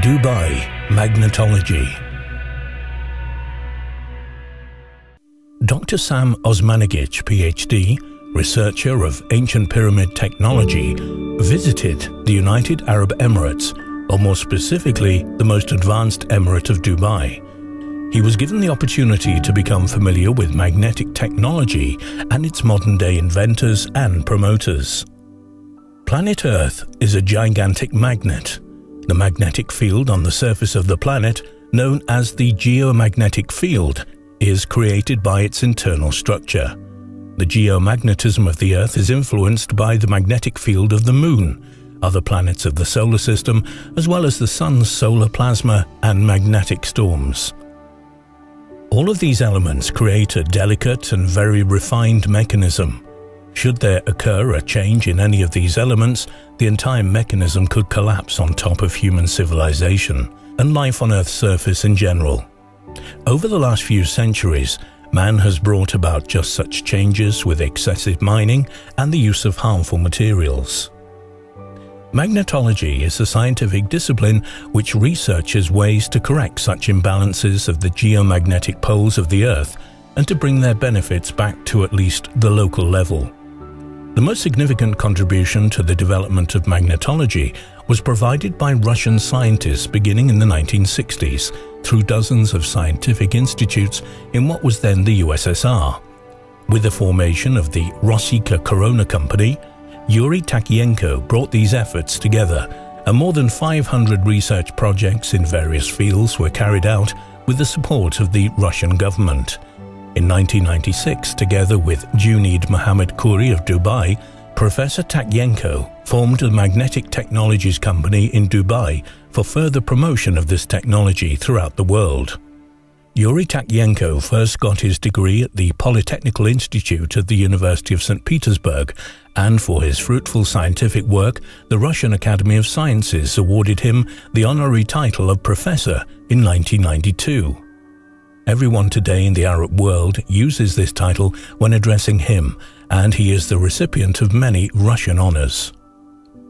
Dubai Magnetology. Dr. Sam Osmanagic, PhD, researcher of ancient pyramid technology, visited the United Arab Emirates, or more specifically, the most advanced emirate of Dubai. He was given the opportunity to become familiar with magnetic technology and its modern-day inventors and promoters. Planet Earth is a gigantic magnet. The magnetic field on the surface of the planet, known as the geomagnetic field, is created by its internal structure. The geomagnetism of the Earth is influenced by the magnetic field of the Moon, other planets of the solar system, as well as the Sun's solar plasma and magnetic storms. All of these elements create a delicate and very refined mechanism. Should there occur a change in any of these elements, the entire mechanism could collapse on top of human civilization and life on Earth's surface in general. Over the last few centuries, man has brought about just such changes with excessive mining and the use of harmful materials. Magnetology is a scientific discipline which researches ways to correct such imbalances of the geomagnetic poles of the Earth and to bring their benefits back to at least the local level. The most significant contribution to the development of magnetology was provided by Russian scientists beginning in the 1960s through dozens of scientific institutes in what was then the USSR. With the formation of the Rossika Corona Company, Yuri Takienko brought these efforts together, and more than 500 research projects in various fields were carried out with the support of the Russian government. In 1996, together with Junaid Mohammed Khoury of Dubai, Professor Takienko formed the Magentic Technologies company in Dubai for further promotion of this technology throughout the world. Yuri Takienko first got his degree at the Polytechnical Institute of the University of St. Petersburg, and for his fruitful scientific work, the Russian Academy of Sciences awarded him the honorary title of professor in 1992. Everyone today in the Arab world uses this title when addressing him, and he is the recipient of many Russian honors.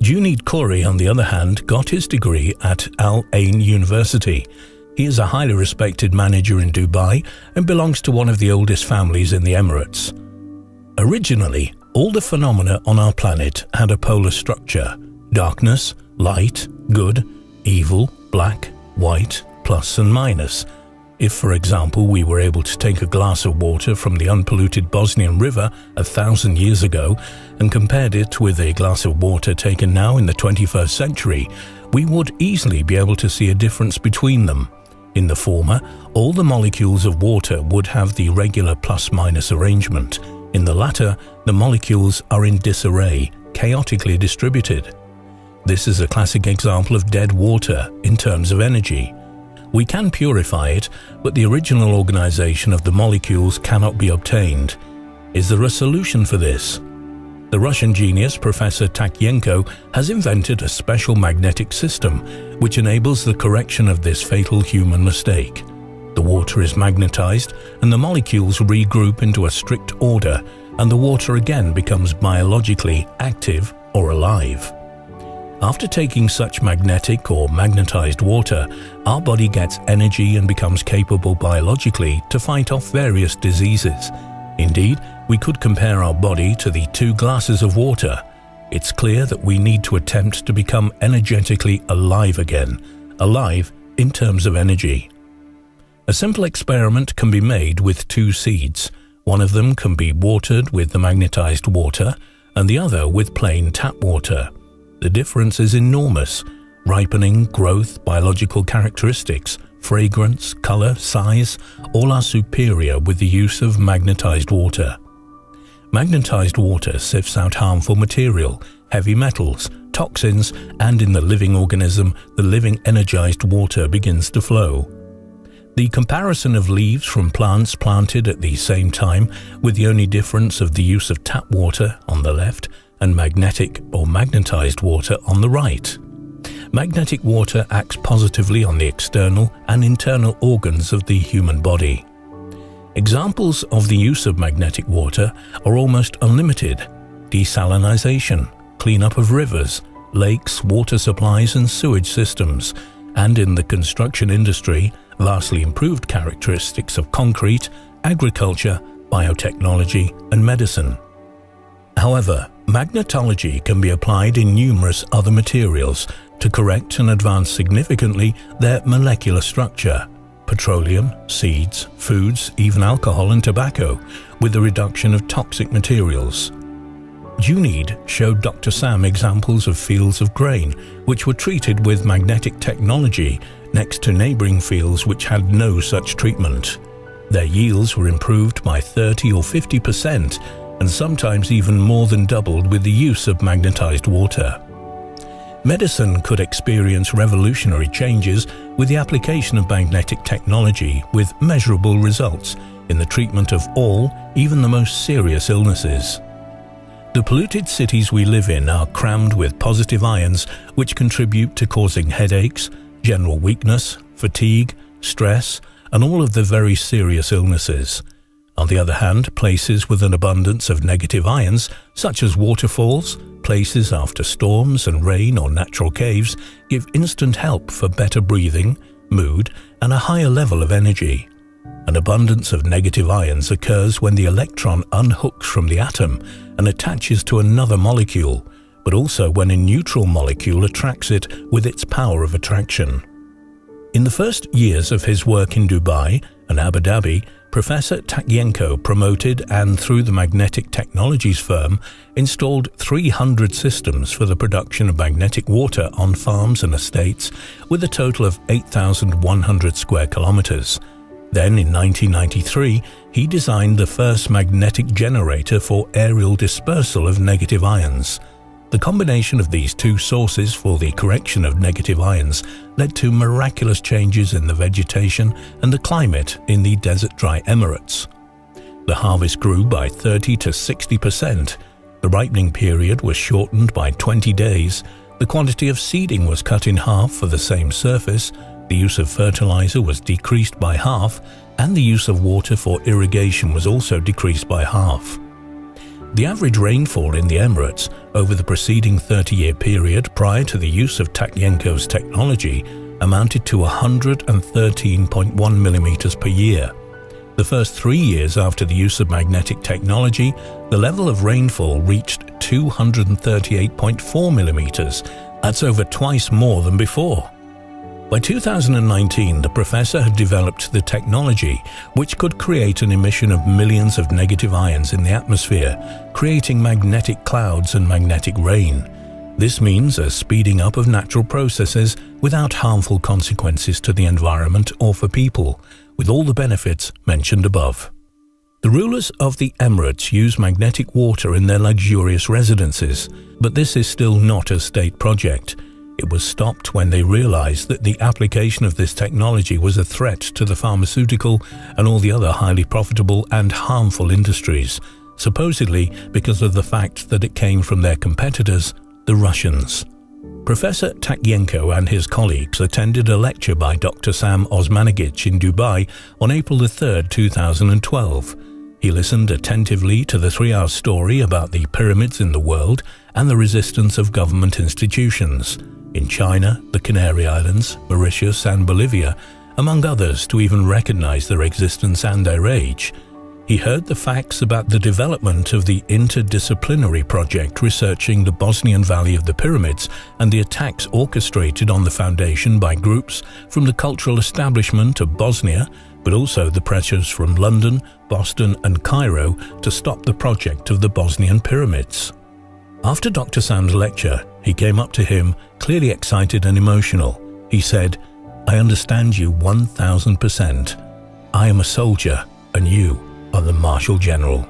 Junaid Khoury, on the other hand, got his degree at Al Ain University. He is a highly respected manager in Dubai and belongs to one of the oldest families in the Emirates. Originally, all the phenomena on our planet had a polar structure: darkness, light, good, evil, black, white, plus and minus. If, for example, we were able to take a glass of water from the unpolluted Bosnian River 1,000 years ago and compared it with a glass of water taken now in the 21st century, we would easily be able to see a difference between them. In the former, all the molecules of water would have the regular plus-minus arrangement. In the latter, the molecules are in disarray, chaotically distributed. This is a classic example of dead water in terms of energy. We can purify it, but the original organization of the molecules cannot be obtained. Is there a solution for this? The Russian genius Professor Takienko has invented a special magnetic system which enables the correction of this fatal human mistake. The water is magnetized and the molecules regroup into a strict order, and the water again becomes biologically active or alive. After taking such magnetic or magnetized water, our body gets energy and becomes capable biologically to fight off various diseases. Indeed, we could compare our body to the 2 glasses of water. It's clear that we need to attempt to become energetically alive again, alive in terms of energy. A simple experiment can be made with 2 seeds. One of them can be watered with the magnetized water, and the other with plain tap water. The difference is enormous. Ripening, growth, biological characteristics, fragrance, color, size, all are superior with the use of magnetized water. Magnetized water sifts out harmful material, heavy metals, toxins, and in the living organism, the living energized water begins to flow. The comparison of leaves from plants planted at the same time, with the only difference of the use of tap water on the left and magnetic or magnetized water on the right. Magnetic water acts positively on the external and internal organs of the human body. Examples of the use of magnetic water are almost unlimited: desalinization, cleanup of rivers, lakes, water supplies and sewage systems, and in the construction industry, vastly improved characteristics of concrete, agriculture, biotechnology, and medicine. However, magnetology can be applied in numerous other materials to correct and advance significantly their molecular structure: petroleum, seeds, foods, even alcohol and tobacco, with the reduction of toxic materials. Junaid showed Dr. Sam examples of fields of grain which were treated with magnetic technology next to neighboring fields which had no such treatment. Their yields were improved by 30 or 50%, and sometimes even more than doubled with the use of magnetized water. Medicine could experience revolutionary changes with the application of magnetic technology, with measurable results in the treatment of all, even the most serious illnesses. The polluted cities we live in are crammed with positive ions which contribute to causing headaches, general weakness, fatigue, stress, and all of the very serious illnesses. On the other hand, places with an abundance of negative ions, such as waterfalls, places after storms and rain or natural caves, give instant help for better breathing, mood, and a higher level of energy. An abundance of negative ions occurs when the electron unhooks from the atom and attaches to another molecule, but also when a neutral molecule attracts it with its power of attraction. In the first years of his work in Dubai and Abu Dhabi, Professor Takyenko promoted and, through the Magentic Technologies firm, installed 300 systems for the production of magnetic water on farms and estates, with a total of 8,100 square kilometers. Then, in 1993, he designed the first magnetic generator for aerial dispersal of negative ions. The combination of these two sources for the correction of negative ions led to miraculous changes in the vegetation and the climate in the desert-dry Emirates. The harvest grew by 30 to 60%. The ripening period was shortened by 20 days. The quantity of seeding was cut in half for the same surface. The use of fertilizer was decreased by half, and the use of water for irrigation was also decreased by half. The average rainfall in the Emirates over the preceding 30-year period prior to the use of Takyenko's technology amounted to 113.1 millimeters per year. The first 3 years after the use of magnetic technology, the level of rainfall reached 238.4 millimeters. That's over twice more than before. By 2019, the professor had developed the technology which could create an emission of millions of negative ions in the atmosphere, creating magnetic clouds and magnetic rain. This means a speeding up of natural processes without harmful consequences to the environment or for people, with all the benefits mentioned above. The rulers of the Emirates use magnetic water in their luxurious residences, but this is still not a state project. It was stopped when they realized that the application of this technology was a threat to the pharmaceutical and all the other highly profitable and harmful industries, supposedly because of the fact that it came from their competitors, the Russians. Professor Takyenko and his colleagues attended a lecture by Dr. Sam Osmanagic in Dubai on April 3, 2012. He listened attentively to the 3-hour story about the pyramids in the world and the resistance of government institutions in China, the Canary Islands, Mauritius and Bolivia, among others, to even recognize their existence and their age. He heard the facts about the development of the interdisciplinary project researching the Bosnian Valley of the Pyramids and the attacks orchestrated on the foundation by groups from the cultural establishment of Bosnia, but also the pressures from London, Boston and Cairo to stop the project of the Bosnian pyramids. After Dr. Sam's lecture, he came up to him, clearly excited and emotional. He said, "I understand you 1000%. I am a soldier and you are the Marshal General."